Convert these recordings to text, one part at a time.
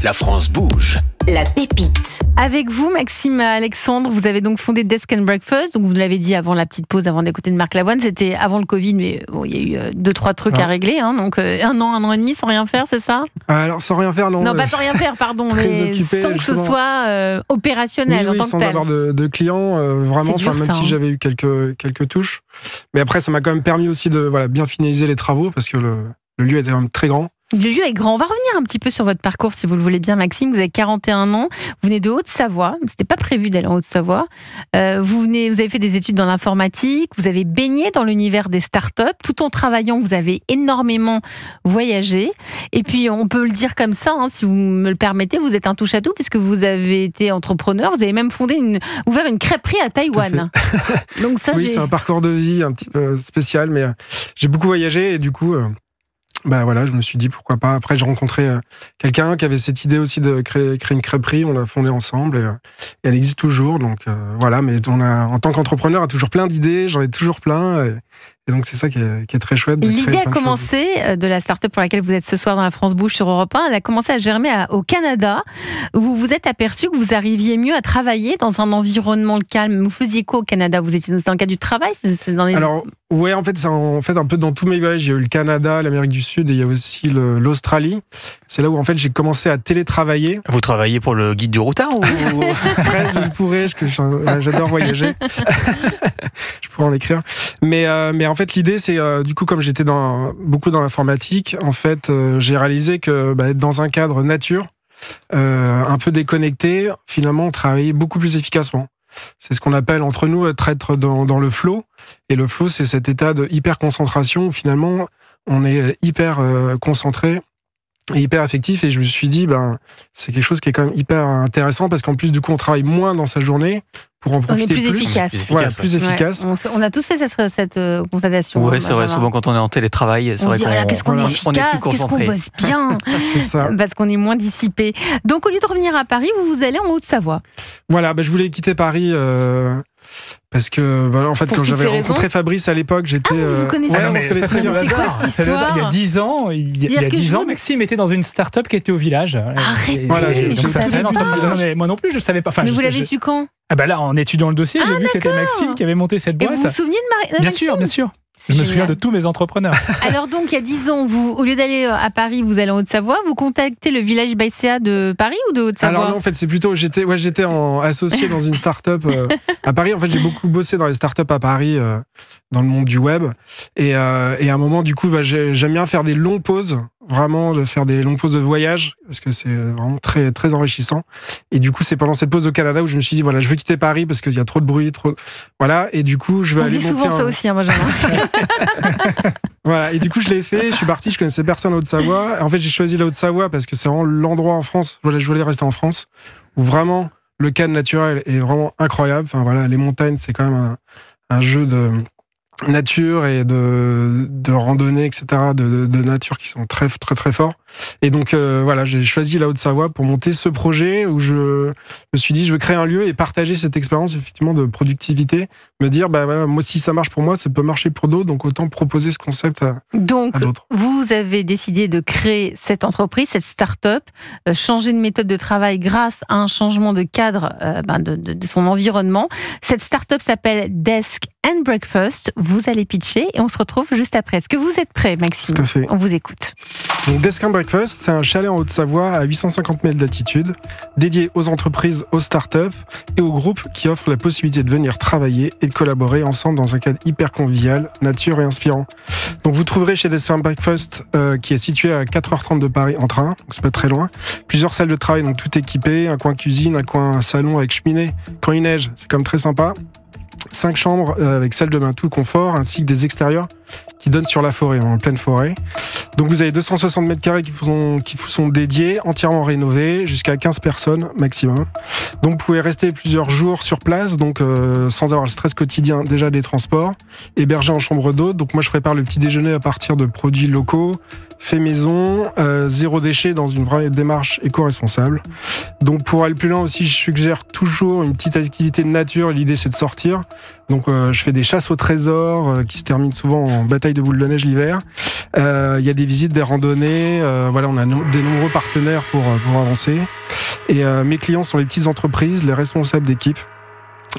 La France bouge. La pépite. Avec vous, Maxime Alexandre, vous avez donc fondé Desk and Breakfast. Donc vous l'avez dit avant la petite pause, avant d'écouter de Marc Lavoine. C'était avant le Covid, mais bon, il y a eu 2-3 trucs à régler. Donc 1 an et demi sans rien faire, c'est ça ? Alors sans rien faire, non. Non, pas sans rien faire, pardon, mais occupé, sans que ce soit opérationnel en tant que sans tel. avoir de clients, vraiment. C'est dur, même si j'avais eu quelques touches, mais après ça m'a quand même permis aussi de bien finaliser les travaux parce que le lieu était quand même très grand. Le lieu est grand. On va revenir un petit peu sur votre parcours, si vous le voulez bien, Maxime. Vous avez 41 ans. Vous venez de Haute-Savoie. C'était pas prévu d'aller en Haute-Savoie. Vous avez fait des études dans l'informatique. Vous avez baigné dans l'univers des startups. Tout en travaillant, vous avez énormément voyagé. Et puis, on peut le dire comme ça, si vous me le permettez, vous êtes un touche-à-tout puisque vous avez été entrepreneur. Vous avez même ouvert une crêperie à Taïwan. Donc ça, oui, c'est un parcours de vie un petit peu spécial, mais j'ai beaucoup voyagé et du coup. Je me suis dit pourquoi pas. Après, j'ai rencontré quelqu'un qui avait cette idée aussi de créer une crêperie. On l'a fondée ensemble et elle existe toujours. Donc mais en tant qu'entrepreneur, on a toujours plein d'idées. J'en ai toujours plein. Et donc, c'est ça qui est très chouette. L'idée a commencé de la start-up pour laquelle vous êtes ce soir dans la France Bouge sur Europe 1. Elle a commencé à germer au Canada. Vous vous êtes aperçu que vous arriviez mieux à travailler dans un environnement calme. Vous faisiez quoi au Canada ? Vous étiez dans le cadre du travail ? Alors, ouais, en fait, c'est un peu dans tous mes voyages. Il y a eu le Canada, l'Amérique du Sud et il y a aussi l'Australie. C'est là où, en fait, j'ai commencé à télétravailler. Vous travaillez pour le guide du routard ou... Après, je pourrais, j'adore voyager. Je pourrais en écrire. Mais en fait, l'idée, c'est du coup, comme j'étais beaucoup dans l'informatique, en fait, j'ai réalisé que être dans un cadre nature, un peu déconnecté, finalement, on travaillait beaucoup plus efficacement. C'est ce qu'on appelle entre nous être dans le flow. Et le flow, c'est cet état de hyper concentration où finalement, on est hyper concentré et hyper affectif. Et je me suis dit, c'est quelque chose qui est quand même hyper intéressant parce qu'en plus, du coup, on travaille moins dans sa journée pour en profiter plus. On est plus efficace. Plus efficace. Ouais, on a tous fait cette constatation. Oui, c'est vrai. Souvent, quand on est en télétravail, c'est vrai qu'est-ce qu'on est efficace, qu'est-ce qu'on bosse bien. C'est ça. Parce qu'on est moins dissipé. Donc, au lieu de revenir à Paris, vous allez en Haute-Savoie. Voilà, je voulais quitter Paris. Parce que, en fait, quand j'avais rencontré Fabrice à l'époque, j'étais. Vous connaissez on se connaît très bien. C'est quoi cette histoire ? Il y a 10 ans, Maxime était dans une start-up qui était au village. Arrêtez, mais je savais pas. Mais moi non plus, je savais pas. Mais vous l'avez su quand ? Là, en étudiant le dossier, j'ai vu que c'était Maxime qui avait monté cette boîte. Et vous vous souvenez de Maxime ? Bien sûr. Je me souviens de tous mes entrepreneurs. Alors donc, il y a 10 ans, au lieu d'aller à Paris, vous allez en Haute-Savoie, vous contactez le village Baïséa de Paris ou de Haute-Savoie ? Alors non, en fait, c'est plutôt, j'étais associé dans une start-up à Paris. En fait, j'ai beaucoup bossé dans les start-up à Paris, dans le monde du web. Et à un moment, du coup, j'aime bien faire des longues pauses. Vraiment, de faire des longues pauses de voyage, parce que c'est vraiment très, très enrichissant. Et du coup, c'est pendant cette pause au Canada où je me suis dit, je veux quitter Paris parce qu'il y a trop de bruit, Voilà. Et du coup, je vais aller monter. On dit souvent ça aussi, Benjamin. Voilà. Et du coup, je l'ai fait. Je suis parti. Je connaissais personne en Haute-Savoie. En fait, j'ai choisi la Haute-Savoie parce que c'est vraiment l'endroit en France. Je voulais rester en France où vraiment le cadre naturel est vraiment incroyable. Les montagnes, c'est quand même un jeu de nature et de randonnée, etc., de nature qui sont très, très, très forts. Et donc, j'ai choisi la Haute-Savoie pour monter ce projet où je me suis dit, je veux créer un lieu et partager cette expérience, effectivement, de productivité. Me dire, moi, si ça marche pour moi, ça peut marcher pour d'autres, donc autant proposer ce concept à d'autres. Donc, vous avez décidé de créer cette entreprise, cette start-up, changer de méthode de travail grâce à un changement de cadre de son environnement. Cette start-up s'appelle Desk and Breakfast. Vous allez pitcher et on se retrouve juste après. Est-ce que vous êtes prêt, Maxime ? Tout à fait. On vous écoute. Donc, Desk and Breakfast, c'est un chalet en Haute-Savoie à 850 mètres d'altitude, dédié aux entreprises, aux startups et aux groupes qui offrent la possibilité de venir travailler et de collaborer ensemble dans un cadre hyper convivial, nature et inspirant. Donc, vous trouverez chez Desk and Breakfast, qui est situé à 4h30 de Paris en train, donc c'est pas très loin, plusieurs salles de travail, donc tout équipé, un coin cuisine, un coin salon avec cheminée. Quand il neige, c'est quand même très sympa. 5 chambres avec salle de bain tout confort, ainsi que des extérieurs qui donnent sur la forêt, en pleine forêt. Donc vous avez 260 mètres carrés qui vous sont dédiés, entièrement rénovés, jusqu'à 15 personnes maximum. Donc vous pouvez rester plusieurs jours sur place, donc sans avoir le stress quotidien déjà des transports, hébergé en chambre d'hôte. Donc moi je prépare le petit déjeuner à partir de produits locaux, fait maison, zéro déchet dans une vraie démarche éco-responsable. Donc pour aller plus loin aussi, je suggère toujours une petite activité de nature. L'idée c'est de sortir. Donc je fais des chasses au trésor qui se terminent souvent en bataille de boules de neige l'hiver. Il y a des visites, des randonnées. Voilà, on a des nombreux partenaires pour avancer. Et mes clients sont les petites entreprises, les responsables d'équipe.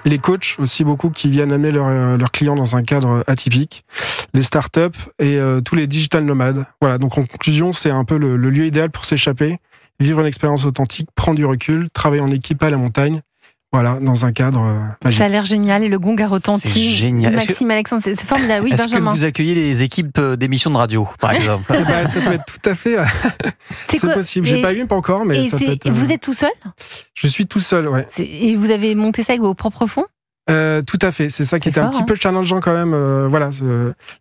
Les coachs aussi beaucoup qui viennent amener leurs clients dans un cadre atypique, les startups et tous les digital nomades. Voilà, donc en conclusion, c'est un peu le lieu idéal pour s'échapper, vivre une expérience authentique, prendre du recul, travailler en équipe à la montagne. Voilà, dans un cadre magique. Ça a l'air génial et le gong a retenti. C'est génial. Maxime Alexandre, c'est formidable. Oui, Est-ce Benjamin. que vous accueillez les équipes d'émissions de radio, par exemple? Ça peut être tout à fait. C'est possible. J'ai pas eu, pas encore, mais ça peut être. Vous êtes tout seul? Je suis tout seul, ouais. Et vous avez monté ça avec vos propres fonds? Tout à fait. C'est ça qui était un petit peu challengeant quand même. Voilà,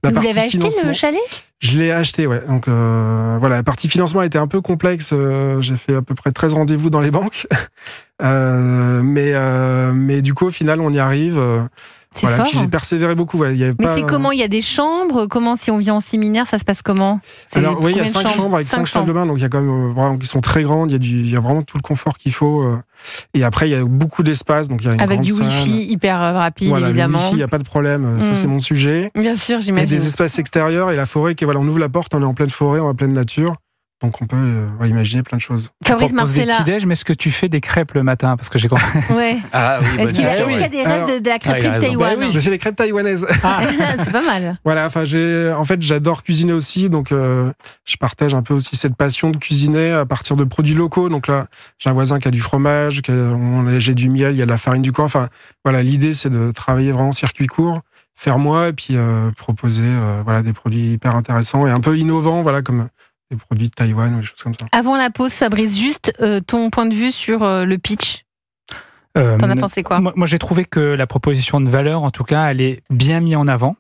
la partie financement. Vous l'avez acheté le chalet? Je l'ai acheté, ouais. Donc voilà, la partie financement était un peu complexe. J'ai fait à peu près 13 rendez-vous dans les banques. Mais du coup, au final, on y arrive. C'est fort. Puis j'ai persévéré beaucoup. Ouais. C'est comment? Il y a des chambres? Comment, si on vient en séminaire, ça se passe comment? Alors oui, il y a 5 chambres avec 5 salles de bain, donc il y a quand même vraiment qui sont très grandes. Il y a vraiment tout le confort qu'il faut. Et après, il y a beaucoup d'espace, donc il y a une avec grande du salle. Wi-Fi hyper rapide, voilà, évidemment. Le Wi-Fi, il n'y a pas de problème. Ça, c'est mon sujet. Bien sûr, j'imagine. Et des espaces extérieurs et la forêt. Voilà, on ouvre la porte, on est en pleine forêt, on est en pleine nature. Donc on peut imaginer plein de choses. Fabrice Marcella. Des petits-déj, mais est-ce que tu fais des crêpes le matin? Parce que j'ai compris. Ouais. Ah oui. Est-ce qu'il y a des restes de la crêperie de Taïwan? Je fais les crêpes taïwanaises. C'est pas mal. Voilà, enfin j'adore cuisiner aussi, donc je partage un peu aussi cette passion de cuisiner à partir de produits locaux. Donc là, j'ai un voisin qui a du fromage, j'ai du miel, il y a de la farine du coin. Enfin voilà, l'idée c'est de travailler vraiment circuit court, faire moi et puis proposer des produits hyper intéressants et un peu innovants, voilà comme des produits de Taïwan ou des choses comme ça. Avant la pause, Fabrice, juste ton point de vue sur le pitch. T'en as pensé quoi? Moi, j'ai trouvé que la proposition de valeur, en tout cas, elle est bien mise en avant.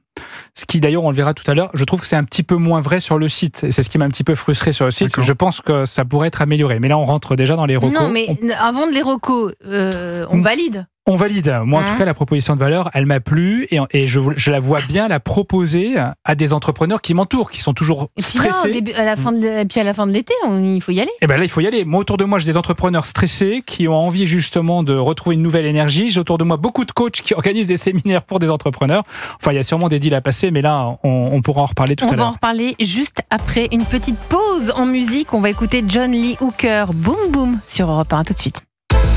Ce qui, d'ailleurs, on le verra tout à l'heure, je trouve que c'est un petit peu moins vrai sur le site. Et c'est ce qui m'a un petit peu frustré sur le site. D'accord. Je pense que ça pourrait être amélioré. Mais là, on rentre déjà dans les recos. Non, mais avant de les recos, on valide. On valide. Moi, en tout cas, la proposition de valeur, elle m'a plu et je la vois bien la proposer à des entrepreneurs qui m'entourent, qui sont toujours stressés. Et puis à la fin de l'été, il faut y aller. Et bien là, il faut y aller. Moi, autour de moi, j'ai des entrepreneurs stressés qui ont envie justement de retrouver une nouvelle énergie. J'ai autour de moi beaucoup de coachs qui organisent des séminaires pour des entrepreneurs. Enfin, il y a sûrement des deals à passer, mais là, on pourra en reparler tout à l'heure. On va en reparler juste après une petite pause en musique. On va écouter John Lee Hooker, Boom Boom, sur Europe 1. Tout de suite.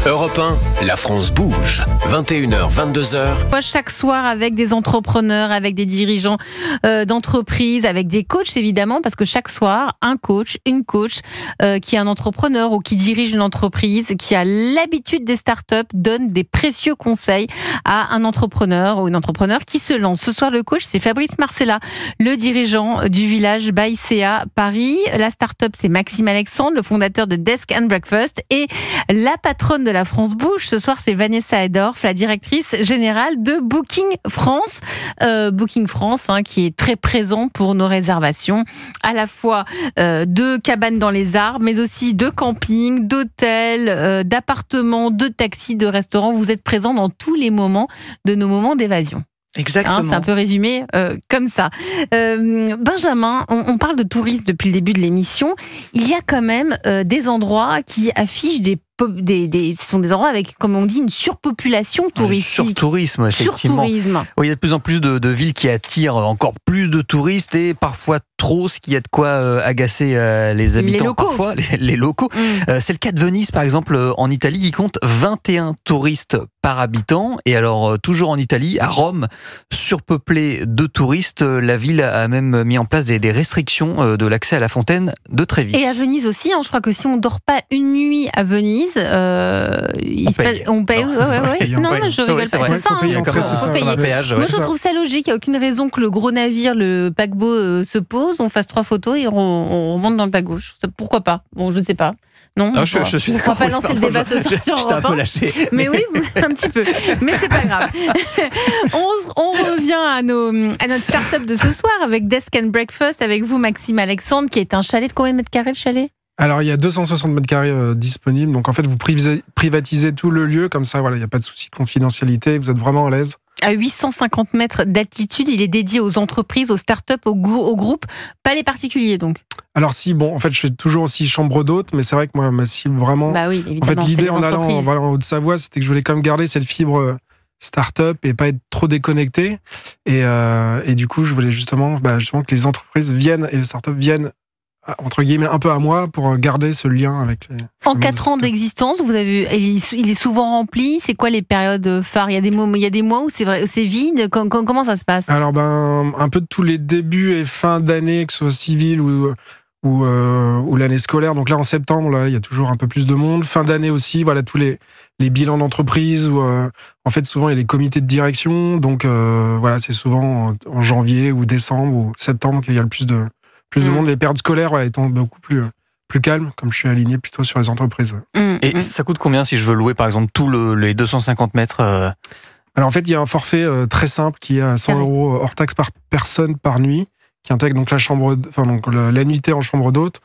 Europe 1, la France bouge. 21h, 22h. Chaque soir avec des entrepreneurs, avec des dirigeants d'entreprises, avec des coachs évidemment, parce que chaque soir, un coach, une coach qui est un entrepreneur ou qui dirige une entreprise, qui a l'habitude des startups, donne des précieux conseils à un entrepreneur ou une entrepreneur qui se lance. Ce soir, le coach, c'est Fabrice Marcella, le dirigeant du village Baïséa Paris. La startup, c'est Maxime Alexandre, le fondateur de Desk and Breakfast, et la patronne de la France Bouge. Ce soir, c'est Vanessa Edorf, la directrice générale de Booking France. Booking France, qui est très présent pour nos réservations, à la fois de cabanes dans les arbres, mais aussi de camping, d'hôtels, d'appartements, de taxis, de restaurants. Vous êtes présent dans tous les moments de nos moments d'évasion. Exactement. C'est un peu résumé comme ça. Benjamin, on parle de tourisme depuis le début de l'émission. Il y a quand même des endroits qui affichent ce sont des endroits avec, comme on dit, une surpopulation touristique. Surtourisme, effectivement. Surtourisme. Oui, il y a de plus en plus de villes qui attirent encore plus de touristes et parfois trop, ce qui a de quoi agacer les habitants, locaux. parfois, les locaux. C'est le cas de Venise, par exemple, en Italie, qui compte 21 touristes par habitant. Et alors, toujours en Italie, à Rome, surpeuplée de touristes, la ville a même mis en place des restrictions de l'accès à la fontaine de Trévi. Et à Venise aussi, je crois que si on ne dort pas une nuit à Venise, on paye. Non, mais je rigole pas, c'est ça. Faut payer. Moi, je trouve ça logique. Il n'y a aucune raison que le gros navire, le paquebot, se pose, on fasse 3 photos et on remonte dans le paquebot. Pourquoi pas? Bon, je ne sais pas. Non, je suis d'accord. On va pas lancer le débat ce soir sur Europe 1. J'étais un peu lâché. Mais oui, un petit peu. Mais c'est pas grave. On revient à notre start-up de ce soir avec Desk and Breakfast, avec vous, Maxime Alexandre, qui est un chalet de combien de mètres carrés, le chalet? Alors, il y a 260 mètres carrés disponibles. Donc, en fait, vous privatisez tout le lieu. Comme ça, il n'y a pas de souci de confidentialité. Vous êtes vraiment à l'aise. À 850 mètres d'altitude, il est dédié aux entreprises, aux startups, aux groupes, pas les particuliers, donc. Alors en fait, je fais toujours aussi chambre d'hôte, mais c'est vrai que moi, ma cible vraiment... Bah oui, évidemment, en fait, l'idée en allant en Haute-Savoie, c'était que je voulais quand même garder cette fibre start-up et pas être trop déconnecté. Et du coup, je voulais justement que les entreprises viennent et les start-up viennent entre guillemets un peu à moi pour garder ce lien avec les... En 4 ans d'existence, vous avez, il est souvent rempli. C'est quoi les périodes phares ? Il y a des mois où c'est vide. Comment ça se passe ? Alors un peu de tous les débuts et fins d'année, que ce soit civil ou l'année scolaire. Donc là en septembre, là il y a toujours un peu plus de monde. Fin d'année aussi, voilà tous les bilans d'entreprise où en fait souvent il y a les comités de direction. Donc voilà, c'est souvent en janvier ou décembre ou septembre qu'il y a le plus de monde, les périodes scolaires étant beaucoup plus calmes, comme je suis aligné plutôt sur les entreprises. Ouais. Et ça coûte combien si je veux louer par exemple tous les 250 mètres Alors en fait, il y a un forfait très simple qui est à 100 € hors taxe par personne par nuit, qui intègre donc la nuitée en chambre d'hôte,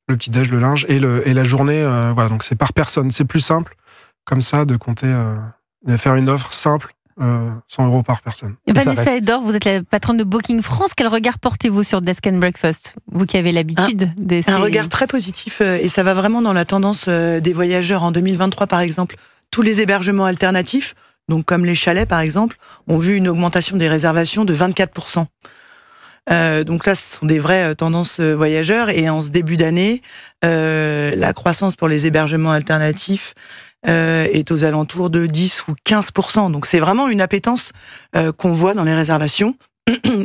le petit-déj, le linge et la journée. Voilà, donc c'est par personne. C'est plus simple comme ça de compter, de faire une offre simple. 100 € par personne. Vanessa Edor, vous êtes la patronne de Booking France. Quel regard portez-vous sur Desk and Breakfast ? Vous qui avez l'habitude d'essayer. Un regard très positif et ça va vraiment dans la tendance des voyageurs. En 2023, par exemple, tous les hébergements alternatifs, donc comme les chalets par exemple, ont vu une augmentation des réservations de 24%. Donc ça, ce sont des vraies tendances voyageurs. Et en ce début d'année, la croissance pour les hébergements alternatifs est aux alentours de 10 ou 15%. Donc c'est vraiment une appétence qu'on voit dans les réservations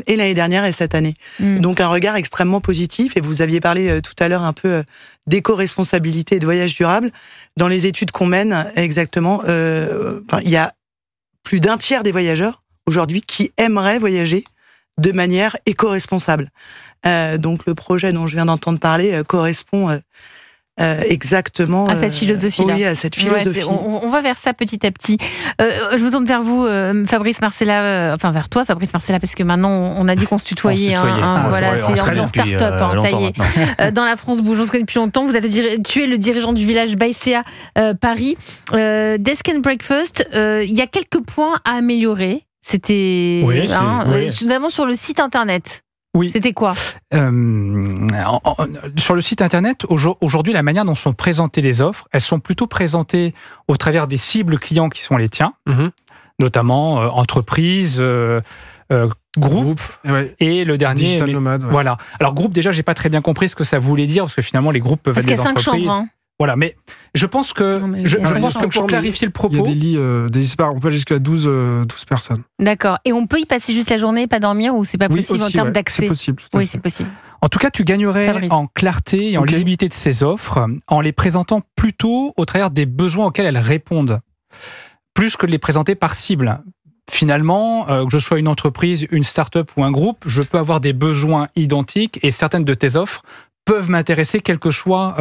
et l'année dernière et cette année. Donc un regard extrêmement positif. Et vous aviez parlé tout à l'heure un peu d'éco-responsabilité et de voyage durable. Dans les études qu'on mène, exactement, il y a plus d'un tiers des voyageurs aujourd'hui qui aimeraient voyager de manière éco-responsable. Donc le projet dont je viens d'entendre parler correspond exactement à cette philosophie-là. Oui, à cette philosophie. Ouais, on va vers ça petit à petit. Je me tourne vers vous, Fabrice Marcella, enfin vers toi, Fabrice Marcella, parce que maintenant on a dit qu'on se tutoyait. Voilà, c'est ambiance start-up, ça y est. Dans la France Bouge, on se connaît depuis longtemps. Tu es le dirigeant du village Baïséa Paris. Desk and Breakfast, il y a quelques points à améliorer. C'était notamment sur le site internet. Oui. C'était quoi ? Sur le site internet, aujourd'hui, la manière dont sont présentées les offres, elles sont plutôt présentées au travers des cibles clients qui sont les tiens, notamment entreprises, groupe et le dernier digital nomade. Ouais. Voilà. Alors groupe, déjà, j'ai pas très bien compris ce que ça voulait dire parce que finalement les groupes peuvent être des entreprises. Parce qu'il y a 5 chambres. Voilà, mais je pense que pour clarifier le propos, il y a des lits, on peut aller jusqu'à 12 personnes. D'accord. Et on peut y passer juste la journée et pas dormir ou c'est pas possible aussi, en termes d'accès ? C'est possible. Oui, c'est possible. En tout cas, tu gagnerais Fabrice. en clarté et en lisibilité de ces offres en les présentant plutôt au travers des besoins auxquels elles répondent, plus que de les présenter par cible. Finalement, que je sois une entreprise, une start-up ou un groupe, je peux avoir des besoins identiques et certaines de tes offres peuvent m'intéresser, quelle que soit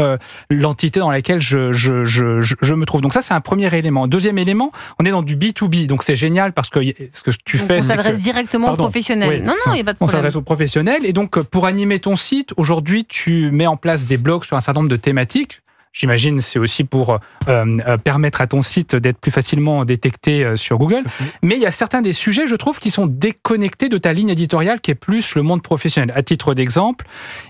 l'entité dans laquelle je me trouve. Donc ça, c'est un premier élément. Deuxième élément, on est dans du B2B. Donc c'est génial parce que ce que tu fais... On s'adresse directement aux professionnels. Oui, non, il n'y a pas de problème. On s'adresse aux professionnels. Et donc, pour animer ton site, aujourd'hui, tu mets en place des blogs sur un certain nombre de thématiques. J'imagine c'est aussi pour permettre à ton site d'être plus facilement détecté sur Google. Mais il y a certains des sujets, je trouve, qui sont déconnectés de ta ligne éditoriale qui est plus le monde professionnel. À titre d'exemple,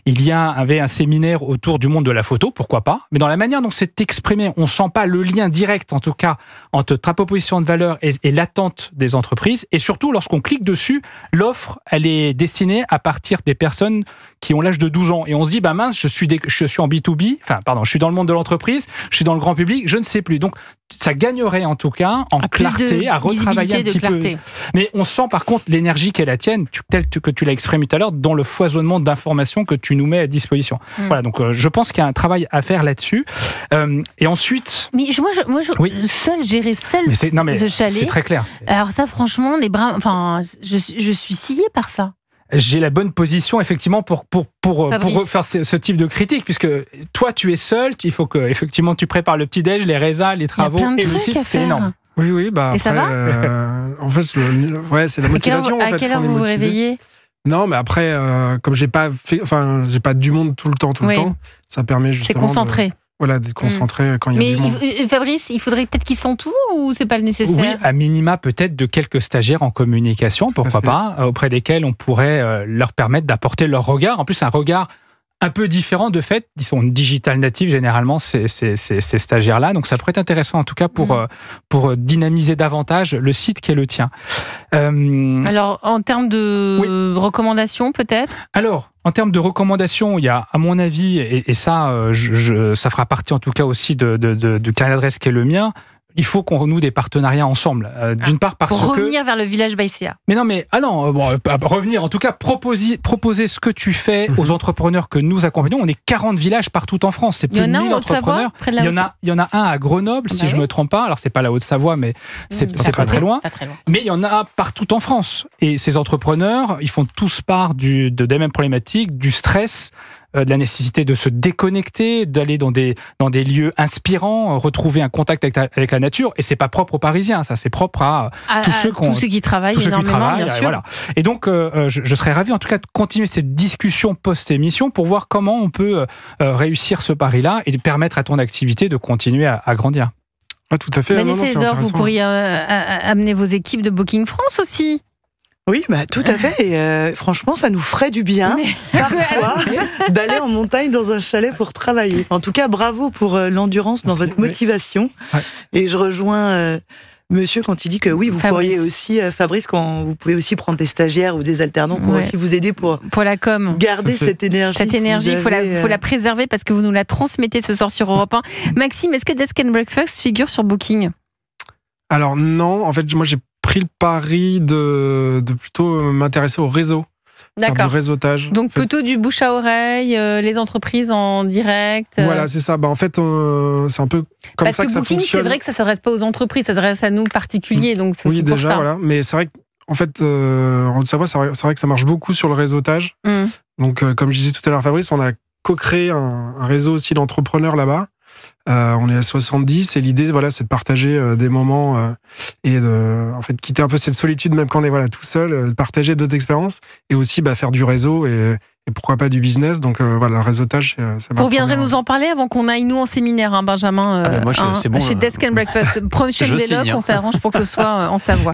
il y avait un séminaire autour du monde de la photo, pourquoi pas. Mais dans la manière dont c'est exprimé, on ne sent pas le lien direct, en tout cas, entre ta proposition de valeur et l'attente des entreprises. Et surtout, lorsqu'on clique dessus, l'offre, elle est destinée à partir des personnes qui ont l'âge de 12 ans. Et on se dit, mince, je suis en B2B, je suis dans le monde de l'entreprise, je suis dans le grand public, je ne sais plus. Donc, ça gagnerait en tout cas en clarté, à retravailler un petit peu. Mais on sent par contre l'énergie qu'est la tienne, telle que tu l'as exprimé tout à l'heure, dans le foisonnement d'informations que tu nous mets à disposition. Voilà, donc je pense qu'il y a un travail à faire là-dessus. Et ensuite... Mais moi, gérer seul ce chalet... C'est très clair. Alors ça, franchement, je suis sciée par ça. J'ai la bonne position effectivement pour faire ce type de critique, puisque toi tu es seul, il faut que effectivement tu prépares le petit déj, les résas, les travaux et le site, c'est énorme. Oui, et après, ça va en fait, c'est la motivation. À quelle heure vous vous réveillez ? Non, mais après, comme j'ai pas du monde tout le temps, ça permet justement. C'est concentré. D'être concentré quand il y a du monde. Mais Fabrice, il faudrait peut-être qu'ils s'entourent ou c'est pas le nécessaire ? Oui, à minima peut-être de quelques stagiaires en communication, pourquoi pas, auprès desquels on pourrait leur permettre d'apporter leur regard. En plus, un regard un peu différent de fait. Ils sont digital natifs généralement, ces stagiaires-là. Donc ça pourrait être intéressant en tout cas pour dynamiser davantage le site qui est le tien. Alors en termes de recommandations peut-être. Alors en termes de recommandations, il y a à mon avis, et ça, ça fera partie en tout cas aussi du carnet d'adresse qui est le mien. Il faut qu'on renoue des partenariats ensemble. D'une part parce pour que... revenir vers le village Baïséa. Mais non, revenir, en tout cas, proposer ce que tu fais aux entrepreneurs que nous accompagnons. On est 40 villages partout en France. C'est plus de 1000 entrepreneurs. Il y en a un à Grenoble, si je ne me trompe pas. Alors, c'est pas la Haute-Savoie, mais c'est pas très loin. Mais il y en a partout en France. Et ces entrepreneurs, ils font tous part des mêmes problématiques, du stress, de la nécessité de se déconnecter, d'aller dans des lieux inspirants, retrouver un contact avec la nature. Et c'est pas propre aux Parisiens, ça, c'est propre à tous ceux qui travaillent énormément, bien sûr. Voilà. Et donc, je serais ravi, en tout cas, de continuer cette discussion post-émission pour voir comment on peut réussir ce pari-là et de permettre à ton activité de continuer à grandir. Ah, tout à fait. Vanessa Edor, vous pourriez amener vos équipes de Booking France aussi. Oui, tout à fait. Et franchement, ça nous ferait du bien, parfois, d'aller en montagne dans un chalet pour travailler. En tout cas, bravo pour l'endurance dans votre motivation. Ouais. Et je rejoins monsieur quand il dit que oui, vous pourriez aussi, Fabrice, quand vous pouvez aussi prendre des stagiaires ou des alternants pour aussi vous aider pour la com. Garder cette énergie. Cette énergie, il faut la préserver parce que vous nous la transmettez ce soir sur Europe 1. Maxime, est-ce que Desk and Breakfast figure sur Booking ? Alors non, en fait, moi j'ai pris le pari de plutôt m'intéresser au réseau. D'accord. Faire du réseautage. Donc plutôt du bouche à oreille, les entreprises en direct. Voilà, c'est ça. En fait, c'est un peu comme parce ça que ça Booking, fonctionne. C'est vrai que ça s'adresse pas aux entreprises, ça s'adresse à nous particuliers, donc c'est aussi pour ça. Voilà. Mais c'est vrai qu'en fait, en Haute-Savoie, c'est vrai que ça marche beaucoup sur le réseautage. Donc, comme je disais tout à l'heure, Fabrice, on a co-créé un réseau aussi d'entrepreneurs là-bas. On est à 70 et l'idée, c'est de partager des moments et de, en fait, quitter un peu cette solitude, même quand on est tout seul, de partager d'autres expériences et aussi faire du réseau et pourquoi pas du business. Donc le réseautage, c'est Vous reviendrez nous en parler avant qu'on aille nous en séminaire, Benjamin, moi, c'est bon, chez Desk and Breakfast. Prochaine vélo, on s'arrange pour que ce soit en Savoie.